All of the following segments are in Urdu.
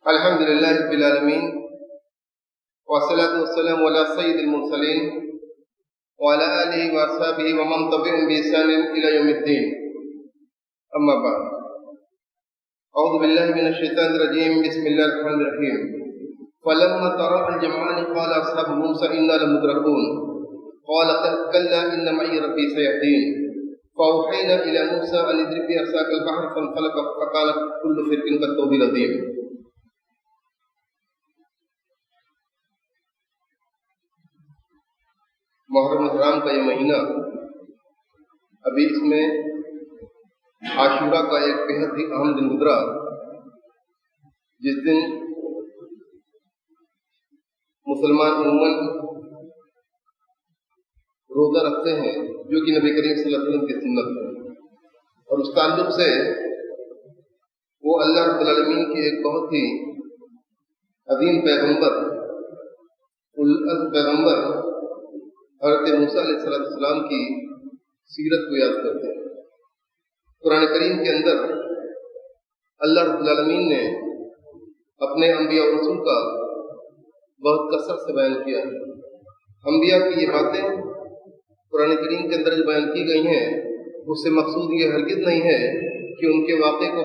الحمد لله رب العالمين والصلاة والسلام على سيد المرسلين وعلى آله وأصحابه ومن تبعهم بإحسان إلى يوم الدين. أما بعد، أعوذ بالله من الشيطان الرجيم. بسم الله الرحمن الرحيم. فلما ترى الجمعان قال أصحاب موسى إنا لمدركون قال كلا إن معي ربي سيهدين فأوحينا إلى موسى أن اضرب بعصاك البحر فانفلق فقال كل فرق كالطود العظيم. محرم الحرام کا یہ مہینہ، ابھی اس میں عاشورہ کا ایک بہت ہی اہم دن گزرا، جس دن مسلمان عموماً روزہ رکھتے ہیں، جو کہ نبی کریم صلی اللہ علیہ وسلم کی سنت ہے، اور اس تعلق سے وہ اللہ رب العالمین کی ایک بہت ہی عظیم پیغمبر پیغمبر حضرت موسیٰ علیہ السلام کی سیرت کو یاد کرتے ہیں. قرآن کریم کے اندر اللہ رب العالمین نے اپنے انبیاء و رسول کا بہت کثرت سے بیان کیا ہے. انبیاء کی یہ باتیں قرآن کریم کے اندر جو بیان کی گئی ہیں، اس سے مقصود یہ ہرگز نہیں ہے کہ ان کے واقعے کو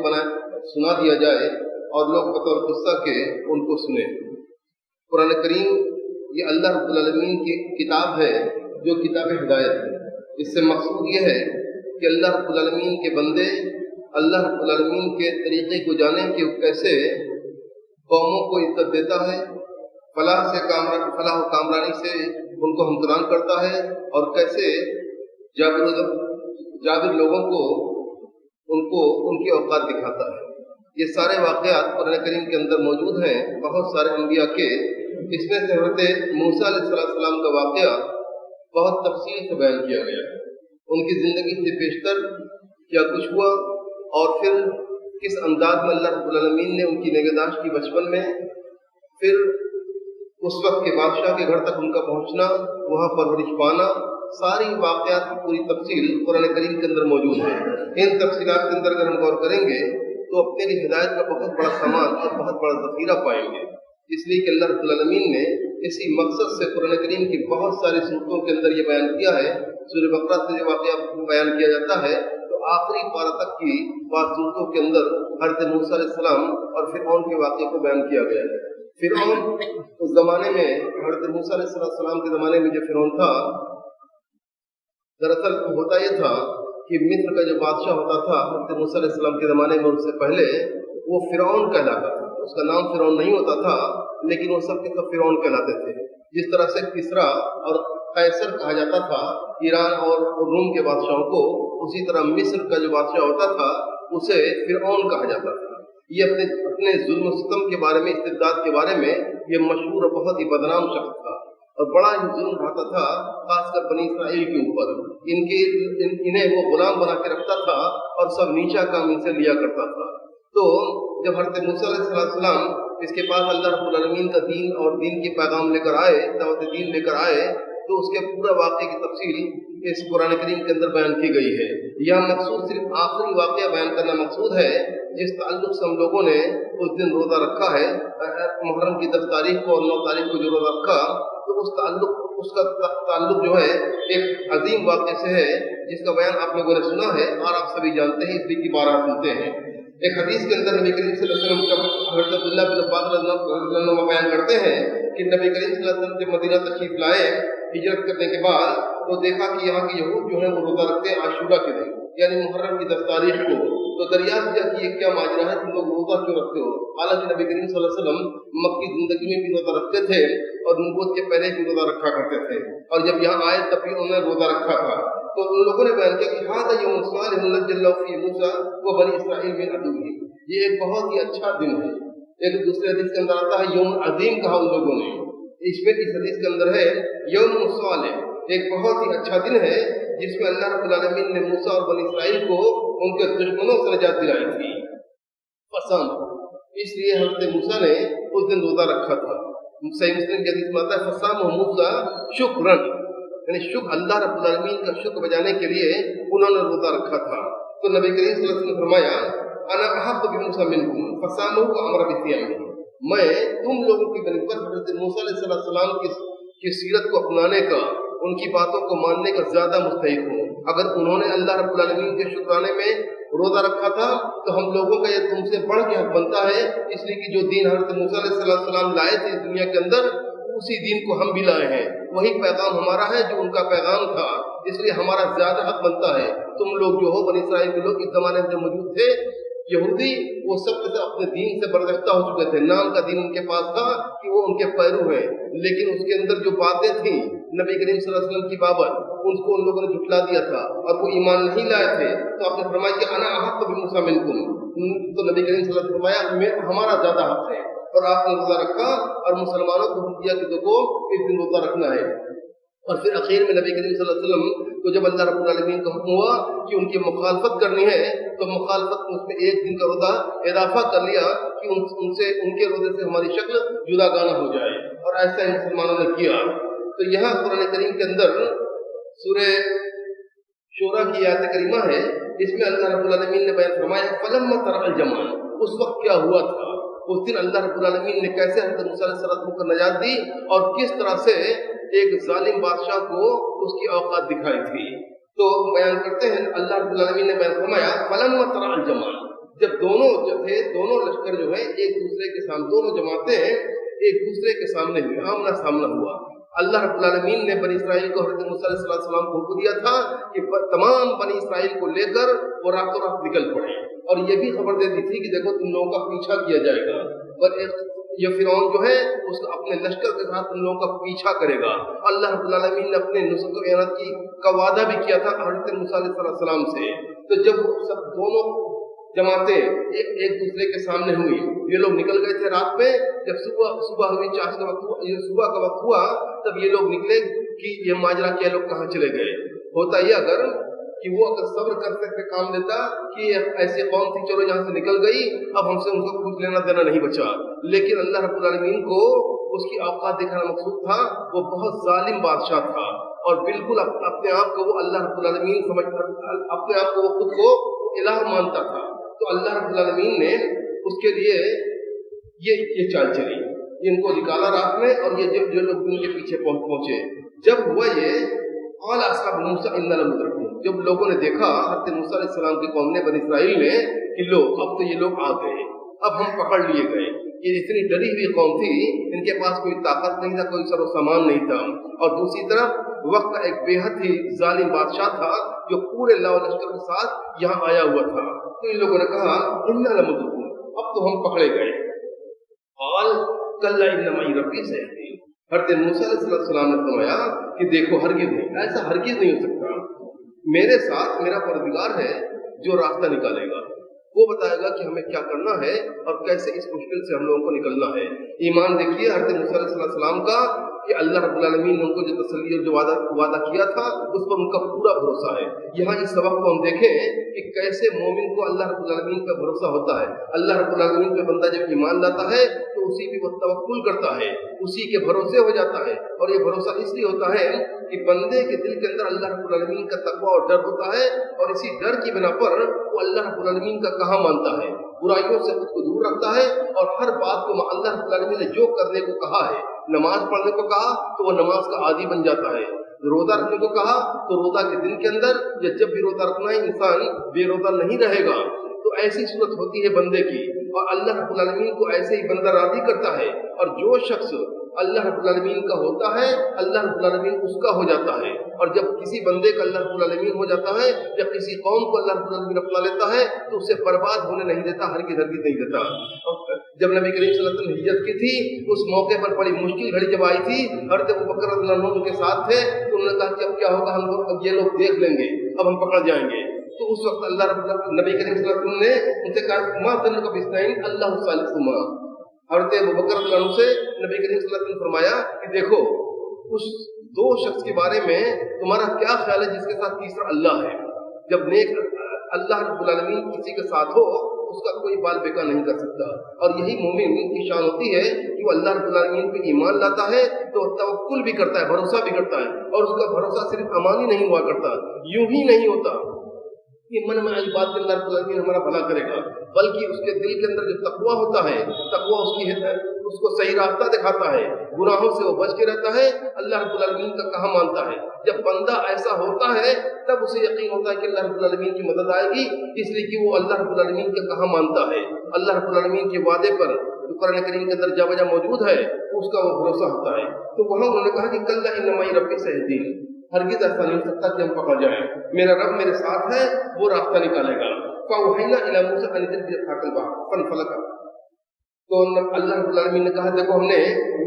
سنا دیا جائے اور لوگ بطور قصہ کے ان کو سنیں. قرآن کریم یہ اللہ رب العالمین کی کتاب ہے، جو کتاب ہدایت ہے. اس سے مقصود یہ ہے کہ اللہ رب العالمین کے بندے اللہ رب العالمین کے طریقے کو جانیں کہ وہ کیسے قوموں کو عزت دیتا ہے، فلاح و کامرانی سے ان کو ہمکران کرتا ہے، اور کیسے جابر لوگوں کو ان کی اوقات دکھاتا ہے. یہ سارے واقعات قرآن کریم کے اندر موجود ہیں، بہت سارے انبیاء کے. اس میں سے حضرت موسیٰ علیہ السلام کا واقعہ بہت تفصیل سے بیان کیا گیا ہے. ان کی زندگی سے پیشتر کیا کچھ ہوا، اور پھر کس انداز میں اللہ رب العالمین نے ان کی نگہداشت کی بچپن میں، پھر اس وقت کے بادشاہ کے گھر تک ان کا پہنچنا، وہاں پرورش پانا، ساری واقعات کی پوری تفصیل قرآن کریم کے اندر موجود ہے. ان تفصیلات کے اندر اگر ہم غور کریں گے تو اپنے لیے ہدایت کا بہت بڑا سامان اور بہت بڑا ذخیرہ پائیں گے. اس لیے کہ اللہ رب العالمین نے اسی مقصد سے قرآن کریم کی بہت ساری صورتوں کے اندر یہ بیان کیا ہے. سورہ بقرہ سے جو واقعہ بیان کیا جاتا ہے تو آخری پارہ تک کی بعض صورتوں کے اندر حضرت موسیٰ علیہ السلام اور فرعون کے واقعے کو بیان کیا گیا ہے. فرعون اس زمانے میں، حضرت موسیٰ علیہ السلام کے زمانے میں جو فرعون تھا، دراصل ہوتا یہ تھا کہ مصر کا جو بادشاہ ہوتا تھا حضرت موسیٰ علیہ السلام کے زمانے میں، اس سے پہلے وہ فرعون کہلاتا تھا. اس کا نام فرعون نہیں ہوتا تھا، لیکن وہ سب کے سب فرعون کہلاتے تھے. جس طرح سے کسرا اور قیصر کہا جاتا تھا ایران اور روم کے بادشاہوں کو، اسی طرح مصر کا جو بادشاہ ہوتا تھا اسے فرعون کہا جاتا تھا. یہ اپنے ظلم و ستم کے بارے میں، استبداد کے بارے میں یہ مشہور اور بہت ہی بدنام شخص تھا، اور بڑا ہی ظلم ڈھاتا تھا، خاص کر بنی اسرائیل کے اوپر. انہیں وہ غلام بنا کے رکھتا تھا اور سب نیچا کام ان سے لیا کرتا تھا. تو جب حضرت موسیٰ علیہ السلام اس کے پاس اللہ رب العالمین کا دین اور دین کے پیغام لے کر آئے، دعوت دین لے کر آئے، تو اس کے پورا واقعے کی تفصیل اس قرآن کریم کے اندر بیان کی گئی ہے. یہاں مقصود صرف آخری واقعہ بیان کرنا مقصود ہے، جس تعلق سے ہم لوگوں نے اس دن روزہ رکھا ہے، محرم کی 10 تاریخ کو اور 9 تاریخ کو جو روزہ رکھا، تو اس کا تعلق جو ہے ایک عظیم واقعے سے ہے، جس کا بیان آپ لوگوں نے سنا ہے اور آپ سبھی جانتے ہیں، اس لیے کی بارہ سنتے ہیں. ایک حدیث کے اندر نبی کریم صلی اللہ علیہ وسلم کا حضرت عبداللہ بن عباد رضی اللہ عنہ بیان کرتے ہیں کہ نبی کریم صلی اللہ علیہ وسلم جب مدینہ تشریف لائے ہجرت کرنے کے بعد، تو دیکھا کہ یہاں کے یہود جو ہیں وہ روزہ رکھتے ہیں عاشورہ کے دن، یعنی محرم کی 10 تاریخ کو. تو دریافت کیا کہ یہ کیا ماجرا ہے، تم لوگ روزہ کیوں رکھتے ہو؟ حالانکہ نبی کریم صلی اللہ علیہ وسلم مکی زندگی میں بھی روزہ رکھتے تھے اور نبوت کے پہلے بھی روزہ رکھا کرتے تھے، اور جب یہاں آئے تب بھی انہوں نے روزہ رکھا تھا. تو ان لوگوں نے بیان کیا کہ ھذا یوم صالح نجی اللہ فیہ موسیٰ وبنی اسرائیل من عدوہ، یہ ایک بہت ہی اچھا دن ہے. ایک دوسرے حدیث کے اندر آتا ہے یوم عظیم کہا ان لوگوں نے. اس میں اس حدیث کے اندر ہے یوم صالح، ایک بہت ہی اچھا دن ہے جس میں اللہ رب العالمین نے موسیٰ اور بنی اسرائیل کو ان کے دشمنوں سے نجات دلائی تھی. پسند اس لیے حضرت موسیٰ نے اس دن روزہ رکھا تھا. صحیح مسلم کی حدیث میں آتا ہے فصام موسیٰ شکرن، یعنی شکر، اللہ رب العالمین کا شکر بجانے کے لیے انہوں نے روزہ رکھا تھا. تو نبی کریم صلی اللہ علیہ وسلم نے فرمایا انا احق بموسیٰ منکم فصامہ وامر بصیامہ، میں تم لوگوں کی بنسبت حضرت موسیٰ علیہ السلام کی سیرت کو اپنانے کا، ان کی باتوں کو ماننے کا زیادہ مستحق ہوں۔ اگر انہوں نے اللہ رب العالمین کے شکرانے میں روزہ رکھا تھا تو ہم لوگوں کا یہ تم سے بڑھ کے حق بنتا ہے، اس لیے کہ جو دین حضرت موسیٰ علیہ السلام لائے تھے اس دنیا کے اندر، اسی دین کو ہم بھی لائے ہیں، وہی پیغام ہمارا ہے جو ان کا پیغام تھا، اس لیے ہمارا زیادہ حق بنتا ہے۔ تم لوگ جو ہو بنی اسرائیل کے لوگ اس زمانے میں جو موجود تھے یہودی، وہ سب کے سب اپنے دین سے برگشتہ ہو چکے تھے، نام کا دین ان کے پاس تھا کہ وہ ان کے پیرو ہیں، لیکن اس کے اندر جو باتیں تھیں نبی کریم صلی اللہ علیہ وسلم کی بابت ان کو ان لوگوں نے جھٹلا دیا تھا اور وہ ایمان نہیں لائے تھے، تو آپ نے فرمایا کہ انا احق بموسیٰ منکم، تو نبی کریم صلی اللہ علیہ وسلم نے فرمایا ہمارا زیادہ حق ہے، اور آپ نے روزہ رکھا اور مسلمانوں کو حکم دیا کہ دیکھو اس دن روزہ رکھنا ہے۔ اور پھر اخیر میں نبی کریم صلی اللہ علیہ وسلم کو جب اللہ رب العالمین کا حکم ہوا کہ ان کی مخالفت کرنی ہے تو مخالفت میں اس میں ایک دن کا روزہ اضافہ کر لیا کہ ان کے روزے سے ہماری شکل جدا گانا ہو جائے، اور ایسا ہی مسلمانوں نے کیا۔ تو یہاں قرآن کریم کے اندر سورہ شورا کی آیت کریمہ ہے، اس میں اللہ رب العالمین نے بیان فرمایا فلما ترى الجمعان، اس وقت کیا ہوا تھا، اس دن اللہ رب العالمین نے کیسے حضرت موسیٰ علیہ السلام کو نجات دی اور کس طرح سے ایک ظالم بادشاہ کو اس کی اوقات دکھائی تھی۔ تو بیان کرتے ہیں اللہ رب العالمین نے بیان فرمایا فلما ترى الجمعان، جب دونوں جو تھے، دونوں لشکر جو ہے ایک دوسرے کے سامنے، دونوں جماعتیں ایک دوسرے کے سامنے ہوئی، آمنا سامنا ہوا۔ اللہ رب العالمین نے بنی اسرائیل کو حضرت موسیٰ علیہ السلام کو حکم دیا تھا کہ تمام بنی اسرائیل کو لے کر وہ راتوں رات نکل پڑے، اور یہ بھی خبر دے دی تھی کہ دیکھو تم لوگوں کا پیچھا کیا جائے گا، اور یہ فرعون جو ہے اس کو اپنے لشکر کے ساتھ ان لوگوں کا پیچھا کرے گا۔ اللہ رب العالمین نے اپنے نصرت و اعانت کا وعدہ بھی کیا تھا حضرت موسیٰ علیہ السلام سے۔ تو جب سب دونوں جماعتیں ایک دوسرے کے سامنے ہوئی، یہ لوگ نکل گئے تھے رات میں، جب صبح ہوئی، چاش کا وقت ہوا، یہ صبح کا وقت ہوا، تب یہ لوگ نکلے کہ یہ ماجرا کیا، لوگ کہاں چلے گئے۔ ہوتا یہ اگر صبر کر سکتے کام دیتا کہ ایسی قوم تھی چلو یہاں سے نکل گئی، اب ہم سے ان کو کچھ لینا دینا نہیں بچا، لیکن اللہ رب العالمین کو اس کی اوقات دکھانا مقصود تھا۔ وہ بہت ظالم بادشاہ تھا اور بالکل اپنے آپ کو وہ اللہ رب العالمین سمجھتا، اپنے آپ کو وہ خود کو الہ مانتا تھا۔ تو اللہ رب العالمین نے اس کے لیے یہ چال چلی، ان کو نکالا رات میں، اور یہ جو لوگ ان کے پیچھے پہنچے، جب ہوا یہ قال اصحاب موسیٰ انا لمدرکون، جب لوگوں نے دیکھا حضرت موسیٰ علیہ السلام کی قوم نے، بنی اسرائیل نے، کہ لو اب تو یہ لوگ آ گئے، اب ہم پکڑ لیے گئے۔ یہ اتنی ڈری ہوئی قوم تھی، ان کے پاس کوئی طاقت نہیں تھا، کوئی سر و سامان نہیں تھا، اور دوسری طرف وقت کا ایک بے حد ہی ظالم بادشاہ تھا جو پورے لاؤ لشکر کے ساتھ یہاں آیا ہوا تھا۔ تو ان لوگوں نے کہا انا لمدرکون، اب تو ہم پکڑے گئے۔ قال کلا ان معی ربی سیہدین، حضرت موسیٰ علیہ السلام نے فرمایا کہ دیکھو ہرگز نہیں، ایسا ہرگز نہیں ہو سکتا، میرے ساتھ میرا پروردگار ہے جو راستہ نکالے گا، وہ بتائے گا کہ ہمیں کیا کرنا ہے اور کیسے اس مشکل سے ہم لوگوں کو نکلنا ہے۔ ایمان دیکھیے حضرت موسیٰ علیہ السلام کا کہ اللہ رب العالمین نے ان کو جو تسلی اور جو وعدہ کیا تھا اس پر ان کا پورا بھروسہ ہے۔ یہاں اس سبق کو ہم دیکھیں کہ کیسے مومن کو اللہ رب العالمین کا بھروسہ ہوتا ہے۔ اللہ رب العالمین پہ بندہ جب ایمان لاتا ہے تو اسی پہ وہ توکل کرتا ہے، اسی کے بھروسے ہو جاتا ہے، اور یہ بھروسہ اس لیے ہوتا ہے کہ بندے کے دل کے اندر اللہ رب العالمین کا تقویٰ اور ڈر ہوتا ہے، اور اسی ڈر کی بنا پر وہ اللہ رب العالمین کا کہا مانتا ہے، برائیوں سے خود کو دور رکھتا ہے، اور ہر بات کو اللہ رب العالمین نے جو کرنے کو کہا ہے، نماز پڑھنے کو کہا تو وہ نماز کا عادی بن جاتا ہے، روزہ رکھنے کو کہا تو روزہ کے دن کے اندر یا جب بھی روزہ رکھنا ہے انسان بے روزہ نہیں رہے گا۔ تو ایسی صورت ہوتی ہے بندے کی، اور اللہ رب العالمین کو ایسے ہی بندہ راضی کرتا ہے، اور جو شخص اللہ رب العالمین کا ہوتا ہے اللہ رب العالمین اس کا ہو جاتا ہے، اور جب کسی بندے کا اللہ رب العالمین ہو جاتا ہے، جب کسی قوم کو اللہ رب العالمین اپنا لیتا ہے تو اسے برباد ہونے نہیں دیتا، ہرگز نہیں دیتا۔ جب نبی کریم صلی اللہ علیہ وسلم ہجرت کی تھی اس موقع پر بڑی مشکل گھڑی جب آئی تھی، حضرت ابوبکر رضی اللہ عنہ ان کے ساتھ تھے، تو انہوں نے کہا کہ اب کیا ہوگا، ہم کو یہ لوگ دیکھ لیں گے، اب ہم پکڑ جائیں گے۔ تو اس وقت اللہ رب نبی کریم صلی اللہ علیہ وسلم نے ان سے کہا ما ظنک باثنین اللہ ثالثہما، حضرت ابوبکر رضی اللہ عنہ سے نبی کریم صلی اللہ علیہ وسلم فرمایا کہ دیکھو اس دو شخص کے بارے میں تمہارا کیا خیال ہے جس کے ساتھ تیسرا اللہ ہے۔ جب نیک اللہ رب العالمین کسی کے ساتھ ہو اس کا کوئی بال بیکار نہیں کر سکتا، اور یہی مومن کی شان ہوتی ہے کہ وہ اللہ رب العالمین پہ ایمان لاتا ہے تو توکل بھی کرتا ہے، بھروسہ بھی کرتا ہے، اور اس کا بھروسہ صرف امانی نہیں ہوا کرتا، یوں ہی نہیں ہوتا، کہ من میں آئی بات اللہ رب العالمین ہمارا بھلا کرے گا، بلکہ اس کے دل کے اندر جو تقویٰ ہوتا ہے، تقویٰ اس کو صحیح راستہ دکھاتا ہے، گناہوں سے وہ بچ کے رہتا ہے، اللہ رب العالمین کا کہا مانتا ہے۔ جب بندہ ایسا ہوتا ہے تب اسے یقین ہوتا ہے کہ اللہ رب العالمین کی مدد آئے گی، اس لیے کہ وہ اللہ رب العالمین کا کہا مانتا ہے، اللہ رب العالمین کے وعدے پر جو قرآن کریم کے اندر جا بجا موجود ہے اس کا وہ بھروسہ ہوتا ہے۔ تو وہاں انہوں نے کہا کہ کل انما معی ربی سیہدین، ہرگز ایسا نہیں ہو سکتا کہ ہم پکڑ جائیں، میرا رب میرے ساتھ ہے، وہ راستہ نکالے گا۔ فَأَوْحَيْنَا إِلَىٰ مُوسَىٰ أَنِ اضْرِب بِعَصَاكَ الْبَحْرَ فَانْفَلَقَ، تو اللہ رب العالمین نے کہا دیکھو ہم نے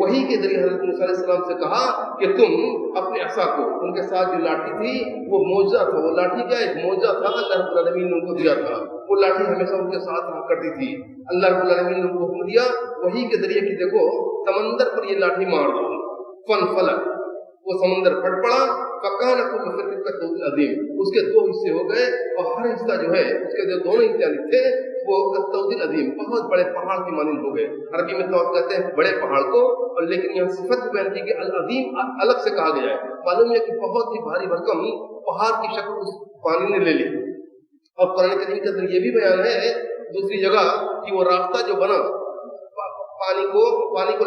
وحی کے ذریعے حضرت موسیٰ علیہ السلام سے کہا کہ تم اپنے عصا کو، ان کے ساتھ جو لاٹھی تھی وہ معجزہ تھا، وہ لاٹھی کیا ایک معجزہ تھا، اللہ رب العالمین نے ان کو دیا تھا، وہ لاٹھی ہمیشہ ان کے ساتھ رہا کرتی تھی۔ اللہ رب العالمین نے ان کو حکم دیا وحی کے ذریعے کہ دیکھو سمندر پر یہ لاٹھی مار دو، فَانْفَلَقَ، وہ سمندر پھٹ پڑا، فَكَانَ كُلُّ فِرْقٍ كَالطَّوْدِ الْعَظِيمِ، اس کے دو حصے ہو گئے اور ہر حصہ جو ہے اس کے جو دونوں حصے تھے وہ الطود العظیم، بہت بڑے پہاڑ کی مانند ہو گئے۔ عربی میں تو کہتے ہیں بڑے پہاڑ کو، اور لیکن یہاں صفت بیان کی کہ العظیم الگ سے کہا گیا ہے، معلوم ہے کہ بہت ہی بھاری بھرکم پہاڑ کی شکل اس پانی نے لے لی۔ اور قرآن کریم کے اندر یہ بھی بیان ہے دوسری جگہ کہ وہ راستہ جو بنا پانی کو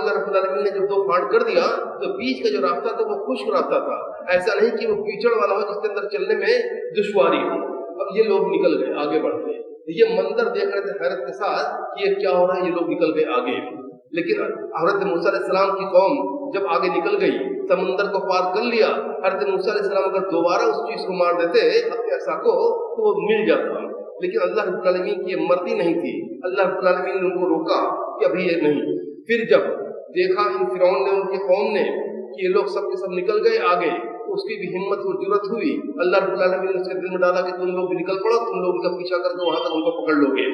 اللہ رب العالمین نے جب دو پھاڑ کر دیا تو بیچ کا جو راستہ تھا وہ خشک راستہ تھا، ایسا نہیں کہ وہ کیچڑ والا ہو جس کے اندر چلنے میں دشواری ہو۔ اب یہ لوگ نکل گئے آگے بڑھ گئے، یہ منظر دیکھ رہے تھے حیرت کے ساتھ کہ یہ کیا ہو رہا ہے، یہ لوگ نکل گئے آگے۔ لیکن حضرت موسیٰ علیہ السلام کی قوم جب آگے نکل گئی، سمندر کو پار کر لیا، حضرت موسیٰ علیہ السلام اگر دوبارہ اس چیز کو مار دیتے اپنے عصا کو تو وہ مل جاتا، لیکن اللہ رب العالمین کی یہ مرضی نہیں تھی، اللہ رب العالمین نے ان کو روکا کہ ابھی یہ نہیں۔ پھر جب دیکھا ان فرعون نے، ان کی قوم نے کہ یہ لوگ سب کے سب نکل گئے آگے، تو اس کی بھی ہمت اور جرت ہوئی، اللہ رب العالمین نے اس کے دل میں ڈالا کہ تم لوگ بھی نکل پڑو، تم لوگ ان کا پیچھا کر دو، وہاں تک ان کو پکڑ لو گے۔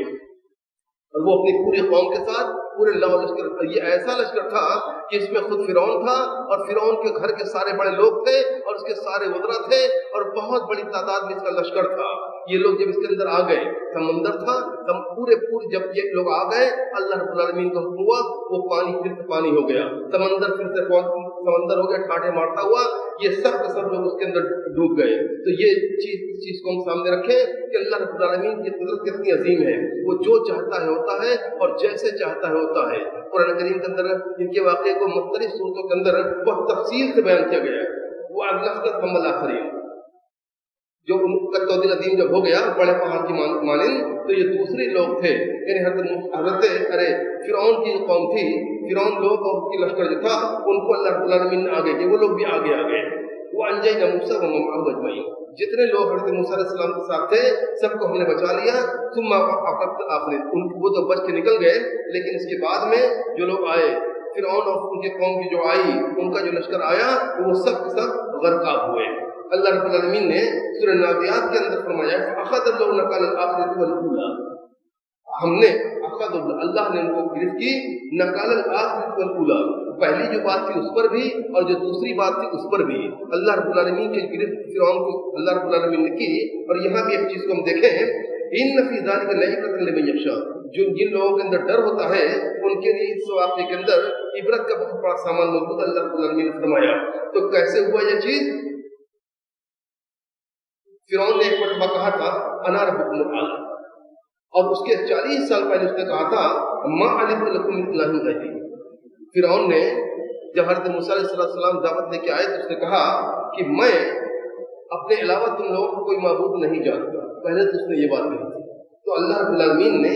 اور وہ اپنی پوری قوم کے ساتھ پورے لشکر، یہ ایسا لشکر تھا کہ اس میں خود فرعون تھا اور فرعون کے گھر کے سارے بڑے لوگ تھے اور اس کے سارے وزراء تھے اور بہت بڑی تعداد میں اس کا لشکر تھا۔ یہ لوگ جب اس کے اندر آ گئے، سمندر تھا، پورے جب یہ لوگ آ گئے اللہ رب العالمین کا حکم ہوا، وہ پانی پھر سے پانی ہو گیا، سمندر پھر سے سمندر ہو گیا ٹھاٹھے مارتا ہوا، یہ سب کے سب لوگ اس کے اندر ڈوب گئے۔ تو یہ چیز کو ہم سامنے رکھیں کہ اللہ رب العالمین کی قدرت کتنی عظیم ہے، وہ جو چاہتا ہے ہوتا ہے اور جیسے چاہتا ہے ہوتا ہے۔ قرآن کریم کے اندر ان کے واقعے کو مختلف صورتوں کے اندر بہت تفصیل سے بیان کیا گیا ہے۔ وہ اغلقت ہم الآخرین، جو ان کا طود العظیم جب ہو گیا بڑے پہاڑ کی مانند، تو یہ دوسرے لوگ تھے، یعنی حضرت فرعون کی جو قوم تھی، فرعون لوگ اور ان کی لشکر جو تھا ان کو اللہ رب العالمین نے آگے کیا، وہ لوگ بھی آگے آ گئے۔ وہ انجینا موسیٰ ومن معه اجمعین، جتنے لوگ حضرت موسیٰ علیہ السلام کے ساتھ تھے سب کو ہم نے بچا لیا۔ ثم اغرقنا الآخرین، وہ تو بچ کے نکل گئے، لیکن اس کے بعد میں جو لوگ آئے، فرعون اور ان کی قوم کی جو آئی، ان کا جو لشکر آیا، وہ سب کے سب غرقاب ہوئے۔ اللہ رب العالمین نے سورہ نازعات کے اندر فرمایا فأخذ الله نکال الآخرۃ والأولیٰ، ہم نے اللہ نے ان کو گرفت کی نکال الآخرۃ والأولیٰ، پہلی جو بات تھی اس پر بھی اور جو دوسری بات تھی اس پر بھی اللہ رب العالمین کی گرفت فرعون کو اللہ رب العالمین نے کی۔ اور یہاں بھی ایک چیز کو ہم دیکھیں، ان فی ذلک لعبرۃ لمن یخشی، جن لوگوں کے اندر ڈر ہوتا ہے ان کے لیے اس واقعے کے اندر عبرت کا بہت بڑا سامان موجود اللہ رب العالمین نے فرمایا۔ تو کیسے ہوا یہ چیز؟ فرعون نے ایک مرتبہ کہا تھا انا ربکم الاعلی، اور اس کے 40 سال پہلے اس نے کہا تھا ما علمت لکم من الہ غیری۔ فرعون نے جب حضرت موسیٰ علیہ السلام دعوت لے کے آئے تو اس نے کہا کہ میں اپنے علاوہ تم لوگوں کو کوئی معبود نہیں جانتا، پہلے تو اس نے یہ بات کہی تھی۔ تو اللہ رب العالمین نے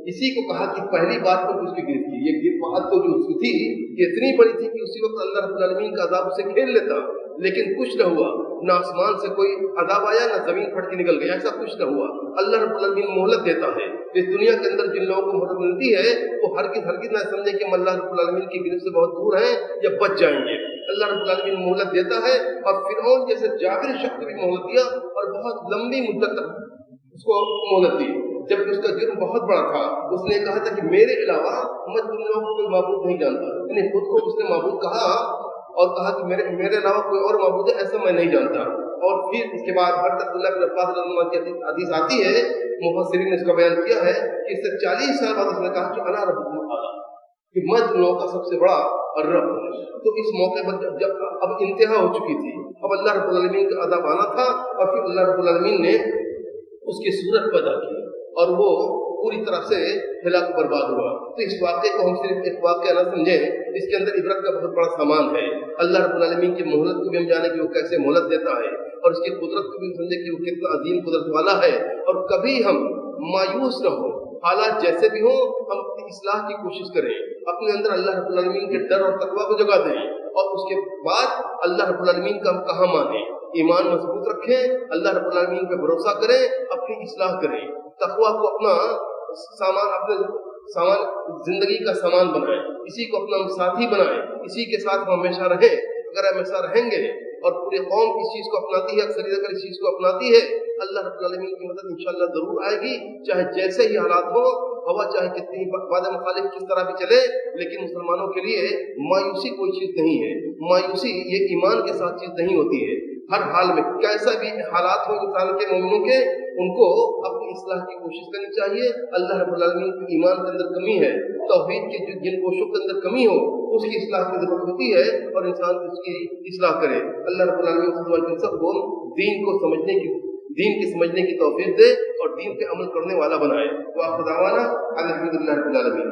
اسی کو کہا کہ پہلی بات پر اس کی گرفت کی، یہ بات تو جو اس کی تھی یہ اتنی بڑی تھی کہ اسی وقت اللہ رب العالمین کا عذاب اسے کھیل لیتا، لیکن کچھ نہ ہوا، نہ آسمان سے کوئی عذاب آیا نہ زمین پھٹ کے نکل گئی، ایسا کچھ نہ ہوا۔ اللہ رب العالمین مہلت دیتا ہے، اس دنیا کے اندر جن لوگوں کو مدد ملتی ہے وہ ہرگز نہ سمجھے کہ ہم اللہ رب العالمین کی گرفت سے بہت دور ہیں یا بچ جائیں گے۔ اللہ رب العالمین مہلت دیتا ہے، اور فرعون جیسے جابر شخص بھی مہلت دیا اور بہت لمبی مدت تک اس کو مہلت دی، جبکہ اس کا جرم بہت بڑا تھا۔ اس نے کہا تھا کہ میرے علاوہ میں تم لوگوں کو کوئی معبود نہیں جانتا، یعنی خود کو اس نے معبود کہا اور کہا کہ میرے علاوہ کوئی اور معبود ہے ایسا میں نہیں جانتا۔ اور پھر اس کے بعد حضرت عبداللہ بن عباس رضی اللہ عنہ کی حدیث آتی ہے، مفسرین نے اس کا بیان کیا ہے کہ اس سے 40 سال بعد اس نے کہا کہ انا ربکم الاعلی، کہ میں تم لوگوں کا سب سے بڑا رب ہوں۔ تو اس موقع پر جب اب انتہا ہو چکی تھی، اب اللہ رب العالمین کا عذاب آنا تھا، اور پھر اللہ رب العالمین نے اس کی صورت پیدا کی اور وہ پوری طرح سے ہلاک برباد ہوا. تو اس واقعے کو ہم صرف ایک واقعہ نہ سمجھیں, اس کے اندر عبرت کا بہت بڑا سامان ہے. اللہ رب العالمین کی مہلت کو بھی ہم جانیں کہ وہ کیسے مہلت دیتا ہے, اور اس کی قدرت کو بھی سمجھیں کہ وہ کتنا عظیم قدرت والا ہے. اور کبھی ہم مایوس نہ ہوں, حالات جیسے بھی ہوں ہم اپنی اصلاح کی کوشش کریں, اپنے اندر اللہ رب العالمین کے ڈر اور تقویٰ کو جگا دیں, اور اس کے بعد اللہ رب العالمین کا ہم کہاں مانیں, ایمان مضبوط رکھیں, اللہ رب العالمین پہ بھروسہ کریں, اپنی اصلاح کریں, تقویٰ کو اپنا سامان, اپنے زندگی کا سامان بنائیں, اسی کو اپنا ساتھی بنائیں, اسی کے ساتھ ہم ہمیشہ رہیں. اگر ہمیشہ رہیں گے اور پوری قوم اس چیز کو اپناتی ہے, اکثریت اگر اس چیز کو اپناتی ہے, اللہ رب العالمین کی مدد انشاءاللہ ضرور آئے گی, چاہے جیسے ہی حالات ہو, ہوا چاہے کتنی وعدہ مخالف کس طرح بھی چلے. لیکن مسلمانوں کے لیے مایوسی کوئی چیز نہیں ہے. مایوسی یہ ایمان کے ساتھ چیز نہیں ہوتی ہے. ہر حال میں کیسا بھی حالات ہو انسان کے, مومنوں کے, ان کو اپنی اصلاح کی کوشش کرنی چاہیے. اللہ رب العالمین کے ایمان کے اندر کمی ہے, توحید کے جن کوششوں کے اندر کمی ہو اس کی اصلاح کی ضرورت ہوتی ہے, اور انسان اس کی اصلاح کرے. اللہ رب العالمین سب کو دین کو سمجھنے کی توفیق دے اور دین پہ عمل کرنے والا بنائے. وآخر دعوانا الحمدللہ رب العالمین.